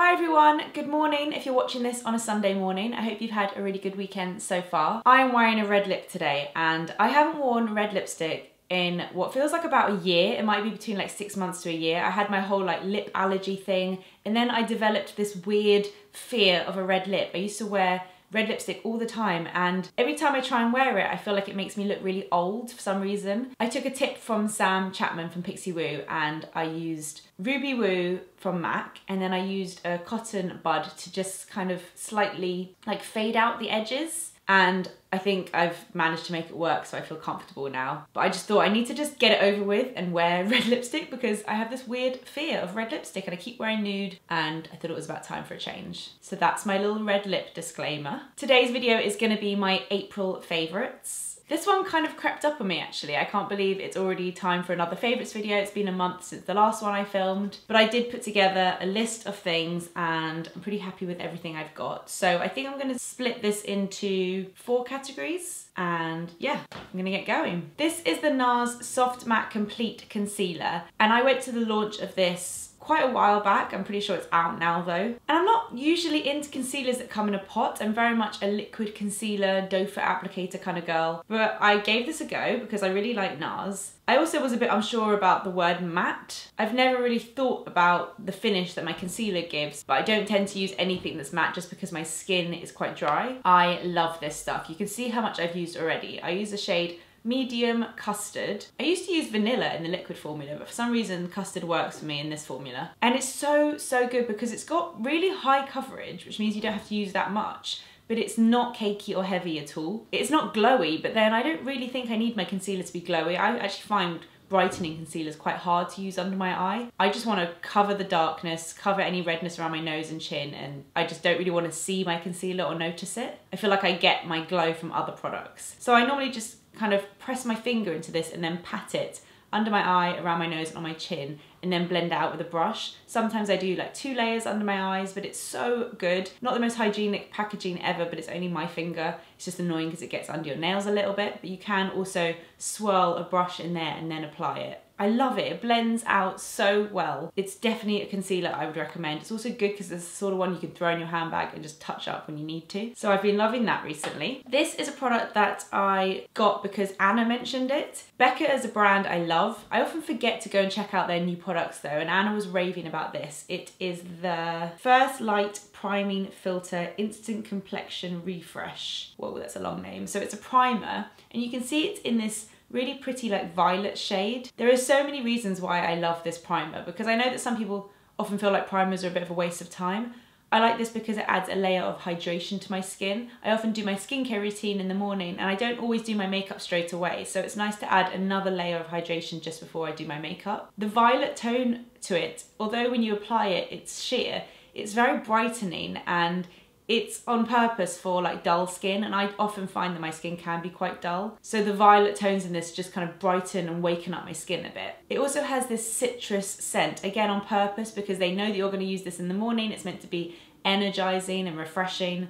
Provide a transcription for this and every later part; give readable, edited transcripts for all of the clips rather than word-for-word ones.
Hi everyone, good morning if you're watching this on a Sunday morning. I hope you've had a really good weekend so far. I am wearing a red lip today and I haven't worn red lipstick in what feels like about a year. It might be between like 6 months to a year. I had my whole like lip allergy thing and then I developed this weird fear of a red lip. I used to wear red lipstick all the time and every time I try and wear it I feel like it makes me look really old for some reason. I took a tip from Sam Chapman from Pixie Woo and I used Ruby Woo from MAC and then I used a cotton bud to just kind of slightly like fade out the edges. And I think I've managed to make it work, so I feel comfortable now. But I just thought I need to just get it over with and wear red lipstick because I have this weird fear of red lipstick and I keep wearing nude and I thought it was about time for a change. So that's my little red lip disclaimer. Today's video is gonna be my April favorites. This one kind of crept up on me actually. I can't believe it's already time for another favourites video. It's been a month since the last one I filmed, but I did put together a list of things and I'm pretty happy with everything I've got. So I think I'm gonna split this into 4 categories and yeah, I'm gonna get going. This is the Nars Soft Matte Complete Concealer and I went to the launch of this quite a while back. I'm pretty sure it's out now though. And I'm not usually into concealers that come in a pot. I'm very much a liquid concealer, doe foot applicator kind of girl. But I gave this a go because I really like Nars. I also was a bit unsure about the word matte. I've never really thought about the finish that my concealer gives, but I don't tend to use anything that's matte just because my skin is quite dry. I love this stuff. You can see how much I've used already. I use the shade Medium Custard. I used to use vanilla in the liquid formula, but for some reason custard works for me in this formula. And it's so good because it's got really high coverage, which means you don't have to use that much, but it's not cakey or heavy at all. It's not glowy, but then I don't really think I need my concealer to be glowy. I actually find brightening concealers quite hard to use under my eye. I just want to cover the darkness, cover any redness around my nose and chin, and I just don't really want to see my concealer or notice it. I feel like I get my glow from other products. So I normally just kind of press my finger into this and then pat it under my eye, around my nose and on my chin, and then blend it out with a brush. Sometimes I do like 2 layers under my eyes, but it's so good. Not the most hygienic packaging ever, but it's only my finger. It's just annoying because it gets under your nails a little bit, but you can also swirl a brush in there and then apply it. I love it, it blends out so well. It's definitely a concealer I would recommend. It's also good because it's the sort of one you can throw in your handbag and just touch up when you need to. So I've been loving that recently. This is a product that I got because Anna mentioned it. Becca is a brand I love. I often forget to go and check out their new products though, and Anna was raving about this. It is the First Light Priming Filter Instant Complexion Refresh. Whoa, that's a long name. So it's a primer and you can see it's in this really pretty like violet shade. There are so many reasons why I love this primer because I know that some people often feel like primers are a bit of a waste of time. I like this because it adds a layer of hydration to my skin. I often do my skincare routine in the morning and I don't always do my makeup straight away, so it's nice to add another layer of hydration just before I do my makeup. The violet tone to it, although when you apply it it's sheer, it's very brightening and it's on purpose for like dull skin, and I often find that my skin can be quite dull. So the violet tones in this just kind of brighten and waken up my skin a bit. It also has this citrus scent, again on purpose because they know that you're going to use this in the morning. It's meant to be energizing and refreshing.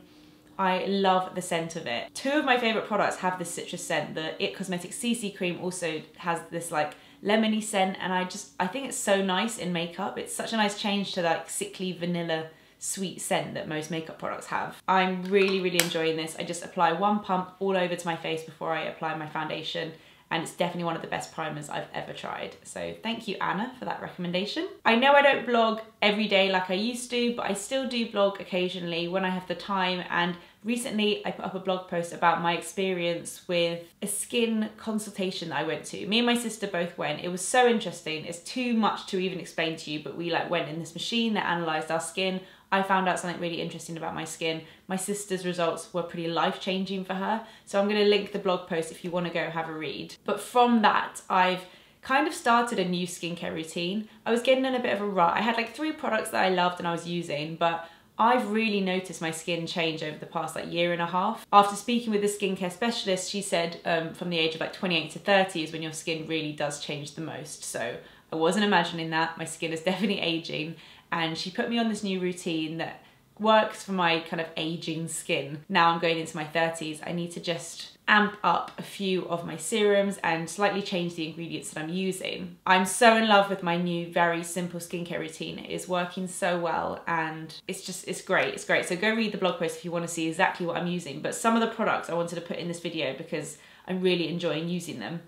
I love the scent of it. 2 of my favorite products have this citrus scent. The It Cosmetics CC cream also has this like lemony scent, and I think it's so nice in makeup. It's such a nice change to like sickly vanilla sweet scent that most makeup products have. I'm really enjoying this. I just apply 1 pump all over to my face before I apply my foundation, and it's definitely one of the best primers I've ever tried. So thank you, Anna, for that recommendation. I know I don't blog every day like I used to, but I still do blog occasionally when I have the time, and recently I put up a blog post about my experience with a skin consultation that I went to. Me and my sister both went. It was so interesting. It's too much to even explain to you, but we like went in this machine that analysed our skin. I found out something really interesting about my skin. My sister's results were pretty life-changing for her. So I'm gonna link the blog post if you wanna go have a read. But from that, I've kind of started a new skincare routine. I was getting in a bit of a rut. I had like 3 products that I loved and I was using, but I've really noticed my skin change over the past like 1.5 years. After speaking with a skincare specialist, she said from the age of like 28 to 30 is when your skin really does change the most. So I wasn't imagining that. My skin is definitely aging. And she put me on this new routine that works for my kind of aging skin. Now I'm going into my 30s, I need to just amp up a few of my serums and slightly change the ingredients that I'm using. I'm so in love with my new very simple skincare routine. It is working so well and it's great, So go read the blog post if you want to see exactly what I'm using. But some of the products I wanted to put in this video because I'm really enjoying using them.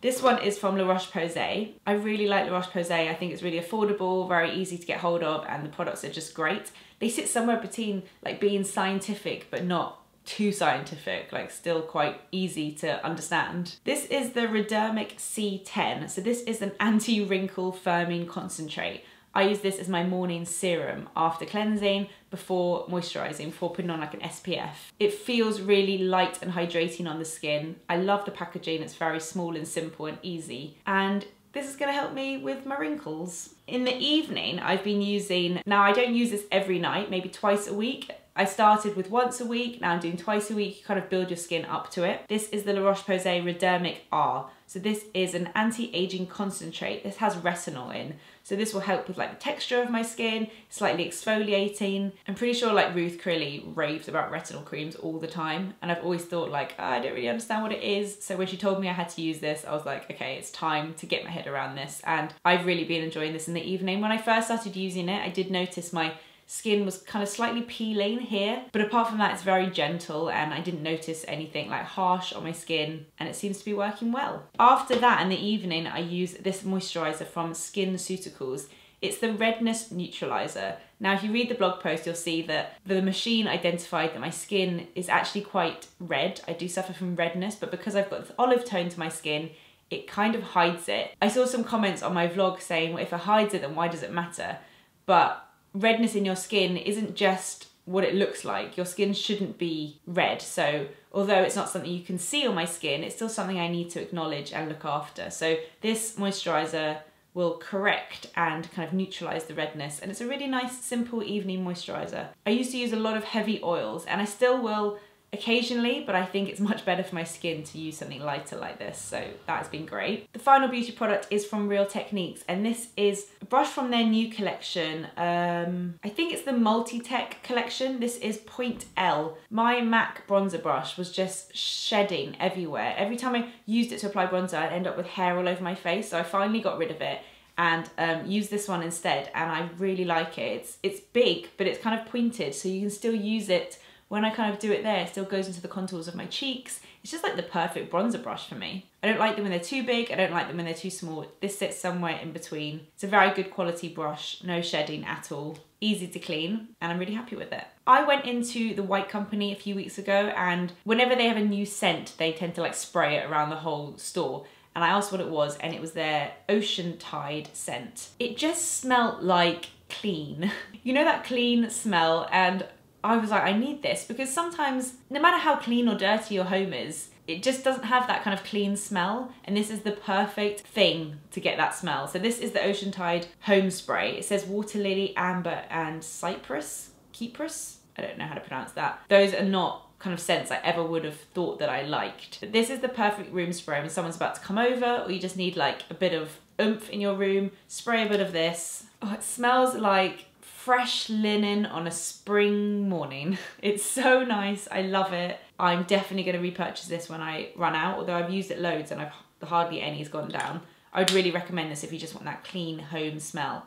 This one is from La Roche-Posay. I really like La Roche-Posay. I think it's really affordable, very easy to get hold of, and the products are just great. They sit somewhere between like being scientific but not too scientific, like still quite easy to understand. This is the Redermic C10. So this is an anti-wrinkle firming concentrate. I use this as my morning serum after cleansing, before moisturising, before putting on like an SPF. It feels really light and hydrating on the skin. I love the packaging, it's very small and simple and easy. And this is gonna help me with my wrinkles. In the evening, I've been using, now I don't use this every night, maybe twice a week. I started with once a week, now I'm doing twice a week. You kind of build your skin up to it. This is the La Roche-Posay Redermic R. So this is an anti-aging concentrate. This has retinol in. So this will help with like the texture of my skin, slightly exfoliating. I'm pretty sure like Ruth Crilly raves about retinol creams all the time. And I've always thought like, oh, I don't really understand what it is. So when she told me I had to use this, I was like, okay, it's time to get my head around this. And I've really been enjoying this in the evening. When I first started using it, I did notice my skin was kind of slightly peeling here, but apart from that, it's very gentle and I didn't notice anything like harsh on my skin, and it seems to be working well. After that, in the evening, I use this moisturizer from SkinCeuticals. It's the redness neutralizer. Now, if you read the blog post, you'll see that the machine identified that my skin is actually quite red. I do suffer from redness, but because I've got this olive tone to my skin, it kind of hides it. I saw some comments on my vlog saying, well, if it hides it, then why does it matter? But redness in your skin isn't just what it looks like. Your skin shouldn't be red. So although it's not something you can see on my skin, it's still something I need to acknowledge and look after. So this moisturizer will correct and kind of neutralize the redness. And it's a really nice, simple evening moisturizer. I used to use a lot of heavy oils, and I still will occasionally, but I think it's much better for my skin to use something lighter like this, so that's been great. The final beauty product is from Real Techniques, and this is a brush from their new collection. I think it's the Multi-Tech collection. This is Point L. My MAC bronzer brush was just shedding everywhere. Every time I used it to apply bronzer, I'd end up with hair all over my face, so I finally got rid of it and used this one instead, and I really like it. It's big, but it's kind of pointed, so you can still use it. When I kind of do it there, it still goes into the contours of my cheeks. It's just like the perfect bronzer brush for me. I don't like them when they're too big, I don't like them when they're too small. This sits somewhere in between. It's a very good quality brush, no shedding at all, easy to clean, and I'm really happy with it. I went into the White Company a few weeks ago, and whenever they have a new scent, they tend to like spray it around the whole store. And I asked what it was, and it was their Ocean Tide scent. It just smelled like clean. You know that clean smell, and I was like, I need this, because sometimes, no matter how clean or dirty your home is, it just doesn't have that kind of clean smell, and this is the perfect thing to get that smell. So this is the Ocean Tide Home Spray. It says water lily, amber, and cypress. I don't know how to pronounce that. Those are not kind of scents I ever would have thought that I liked. But this is the perfect room spray when someone's about to come over, or you just need like a bit of oomph in your room. Spray a bit of this. Oh, it smells like fresh linen on a spring morning. It's so nice, I love it. I'm definitely going to repurchase this when I run out, although I've used it loads and hardly any has gone down. I would really recommend this if you just want that clean home smell.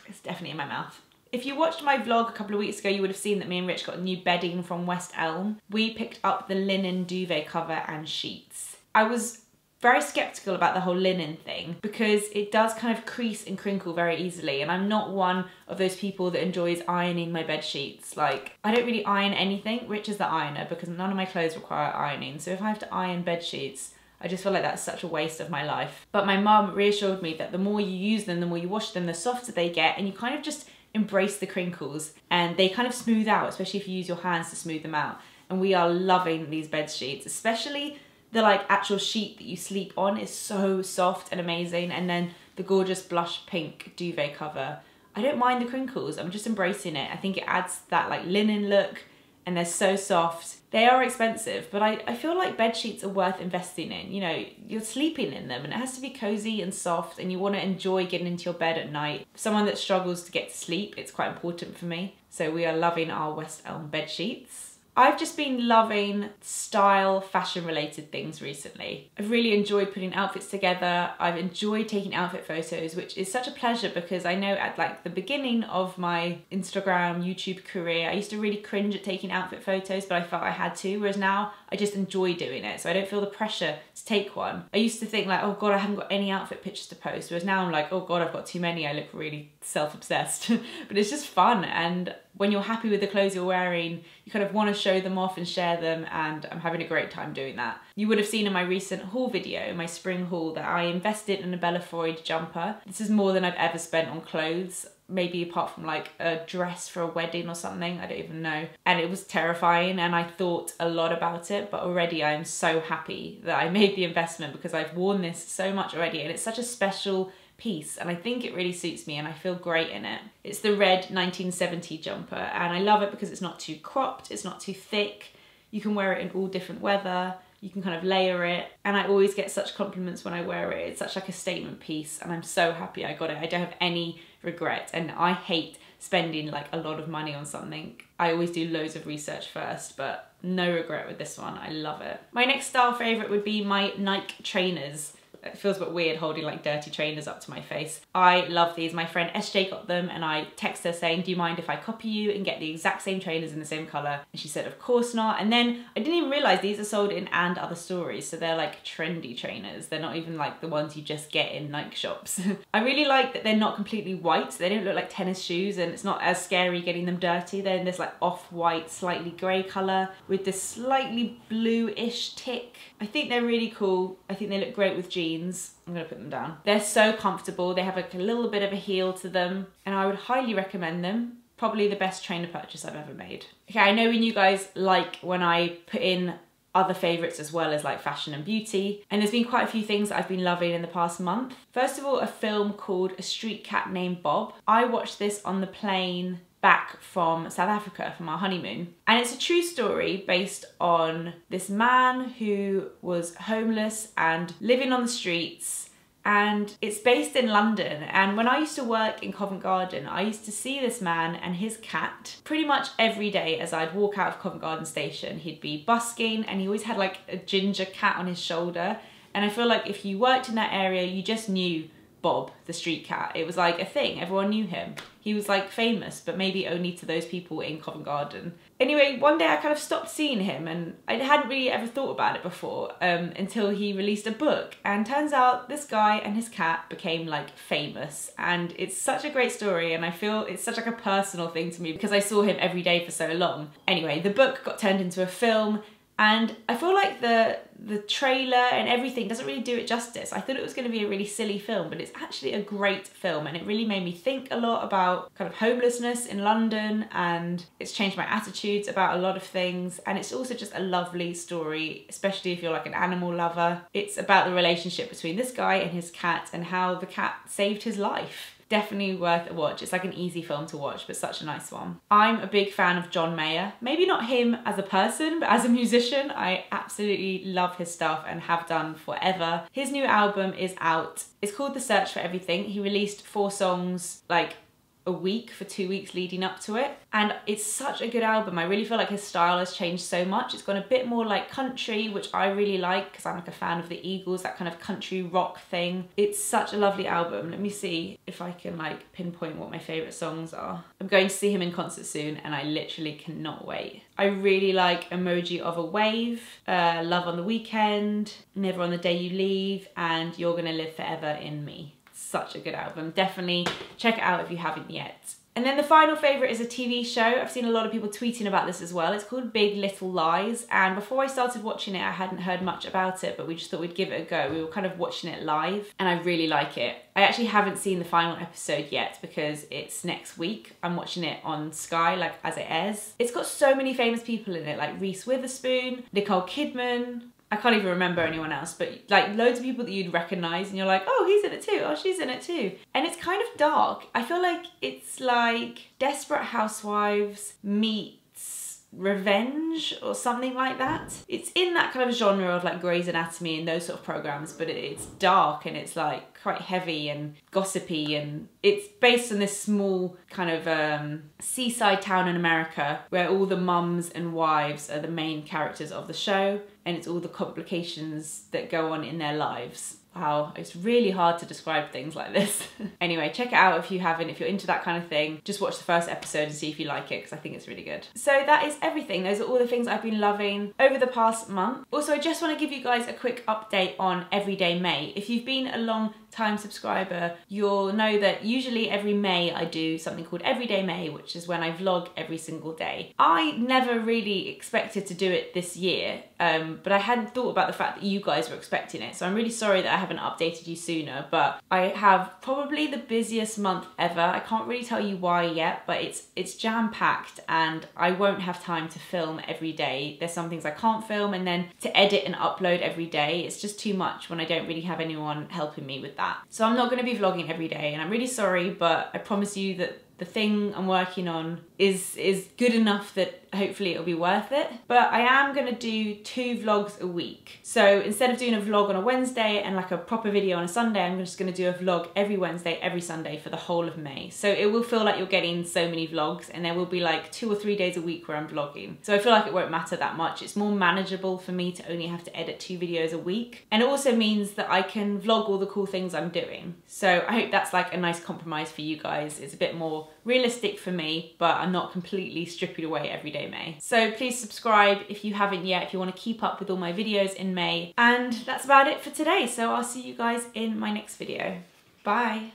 It's definitely in my mouth. If you watched my vlog a couple of weeks ago, you would have seen that me and Rich got new bedding from West Elm. We picked up the linen duvet cover and sheets. I was very skeptical about the whole linen thing because it does kind of crease and crinkle very easily, and I'm not one of those people that enjoys ironing my bed sheets. Like, I don't really iron anything. Rich is the ironer because none of my clothes require ironing, so if I have to iron bed sheets, I just feel like that's such a waste of my life. But my mum reassured me that the more you use them, the more you wash them, the softer they get, and you kind of just embrace the crinkles and they kind of smooth out, especially if you use your hands to smooth them out. And we are loving these bed sheets, especially the like actual sheet that you sleep on is so soft and amazing. And then the gorgeous blush pink duvet cover. I don't mind the crinkles, I'm just embracing it. I think it adds that like linen look, and they're so soft. They are expensive, but I feel like bed sheets are worth investing in. You know, you're sleeping in them and it has to be cozy and soft, and you want to enjoy getting into your bed at night. For someone that struggles to get to sleep, it's quite important for me. So we are loving our West Elm bed sheets. I've just been loving style, fashion related things recently. I've really enjoyed putting outfits together. I've enjoyed taking outfit photos, which is such a pleasure because I know at like the beginning of my Instagram, YouTube career, I used to really cringe at taking outfit photos, but I felt I had to, whereas now I just enjoy doing it. So I don't feel the pressure to take one. I used to think like, oh God, I haven't got any outfit pictures to post, whereas now I'm like, oh God, I've got too many. I look really self-obsessed, but it's just fun. And when you're happy with the clothes you're wearing, you kind of want to show them off and share them, and I'm having a great time doing that. You would have seen in my recent haul video, my spring haul, that I invested in a Bella Freud jumper. This is more than I've ever spent on clothes, maybe apart from like a dress for a wedding or something, I don't even know. And it was terrifying and I thought a lot about it, but already I'm so happy that I made the investment because I've worn this so much already, and it's such a special piece and I think it really suits me and I feel great in it. It's the red 1970 jumper and I love it because it's not too cropped, it's not too thick, you can wear it in all different weather, you can kind of layer it, and I always get such compliments when I wear it. It's such like a statement piece and I'm so happy I got it. I don't have any regret, and I hate spending like a lot of money on something. I always do loads of research first, but no regret with this one. I love it. My next style favorite would be my Nike trainers. It feels a bit weird holding like dirty trainers up to my face. I love these. My friend SJ got them and I text her saying, do you mind if I copy you and get the exact same trainers in the same colour? And she said, of course not. And then I didn't even realise these are sold in And Other Stories. So they're like trendy trainers. They're not even like the ones you just get in Nike shops. I really like that they're not completely white. So they don't look like tennis shoes and it's not as scary getting them dirty. They're in this like off-white, slightly grey colour with this slightly blue-ish tick. I think they're really cool. I think they look great with jeans. I'm gonna put them down. They're so comfortable. They have like a little bit of a heel to them and I would highly recommend them. Probably the best trainer purchase I've ever made. Okay, I know when you guys like when I put in other favourites as well as like fashion and beauty, and there's been quite a few things that I've been loving in the past month. First of all, a film called A Street Cat Named Bob. I watched this on the plane back from South Africa from our honeymoon, and it's a true story based on this man who was homeless and living on the streets, and it's based in London. And when I used to work in Covent Garden, I used to see this man and his cat pretty much every day as I'd walk out of Covent Garden station. He'd be busking and he always had like a ginger cat on his shoulder, and I feel like if you worked in that area you just knew Bob the street cat. It was like a thing, everyone knew him. He was like famous, but maybe only to those people in Covent Garden. Anyway, one day I kind of stopped seeing him and I hadn't really ever thought about it before until he released a book, and turns out this guy and his cat became like famous, and it's such a great story and I feel it's such like a personal thing to me because I saw him every day for so long. Anyway, the book got turned into a film and I feel like the trailer and everything doesn't really do it justice. I thought it was going to be a really silly film, but it's actually a great film and it really made me think a lot about kind of homelessness in London, and it's changed my attitudes about a lot of things, and it's also just a lovely story, especially if you're like an animal lover. It's about the relationship between this guy and his cat and how the cat saved his life. Definitely worth a watch. It's like an easy film to watch, but such a nice one. I'm a big fan of John Mayer. Maybe not him as a person, but as a musician, I absolutely love his stuff and have done forever. His new album is out. It's called The Search for Everything. He released 4 songs like a week for 2 weeks leading up to it, and it's such a good album. I really feel like his style has changed so much. It's gone a bit more like country, which I really like because I'm like a fan of the Eagles, that kind of country rock thing. It's such a lovely album. Let me see if I can like pinpoint what my favourite songs are. I'm going to see him in concert soon and I literally cannot wait. I really like Emoji of a Wave, Love on the Weekend, Never on the Day You Leave, and You're Gonna Live Forever in Me. Such a good album. Definitely check it out if you haven't yet. And then the final favourite is a TV show. I've seen a lot of people tweeting about this as well. It's called Big Little Lies, and before I started watching it I hadn't heard much about it, but we just thought we'd give it a go. We were kind of watching it live and I really like it. I actually haven't seen the final episode yet because it's next week. I'm watching it on Sky, like as it airs. It's got so many famous people in it, like Reese Witherspoon, Nicole Kidman, I can't even remember anyone else, but like loads of people that you'd recognise and you're like, oh, he's in it too, oh, she's in it too. And it's kind of dark. I feel like it's like Desperate Housewives meets Revenge or something like that. It's in that kind of genre of like Grey's Anatomy and those sort of programs, but it's dark and it's like quite heavy and gossipy, and it's based on this small kind of seaside town in America where all the mums and wives are the main characters of the show, and it's all the complications that go on in their lives. Wow, it's really hard to describe things like this. Anyway, check it out if you haven't. If you're into that kind of thing, just watch the first episode and see if you like it, because I think it's really good. So that is everything. Those are all the things I've been loving over the past month. Also, I just want to give you guys a quick update on Everyday May. If you've been a long time subscriber, you'll know that usually every May I do something called Everyday May, which is when I vlog every single day. I never really expected to do it this year, but I hadn't thought about the fact that you guys were expecting it. So I'm really sorry that I haven't updated you sooner, but I have probably the busiest month ever. I can't really tell you why yet, but it's jam-packed and I won't have time to film every day. There's some things I can't film, and then to edit and upload every day, it's just too much when I don't really have anyone helping me with that. So I'm not going to be vlogging every day, and I'm really sorry, but I promise you that the thing I'm working on is good enough that hopefully it'll be worth it. But I am gonna do 2 vlogs a week. So instead of doing a vlog on a Wednesday and like a proper video on a Sunday, I'm just gonna do a vlog every Wednesday, every Sunday for the whole of May. So it will feel like you're getting so many vlogs, and there will be like 2 or 3 days a week where I'm vlogging. So I feel like it won't matter that much. It's more manageable for me to only have to edit 2 videos a week. And it also means that I can vlog all the cool things I'm doing. So I hope that's like a nice compromise for you guys. It's a bit more realistic for me, but I'm not completely stripping away Everyday May. So please subscribe if you haven't yet, if you want to keep up with all my videos in May. And that's about it for today. So I'll see you guys in my next video. Bye.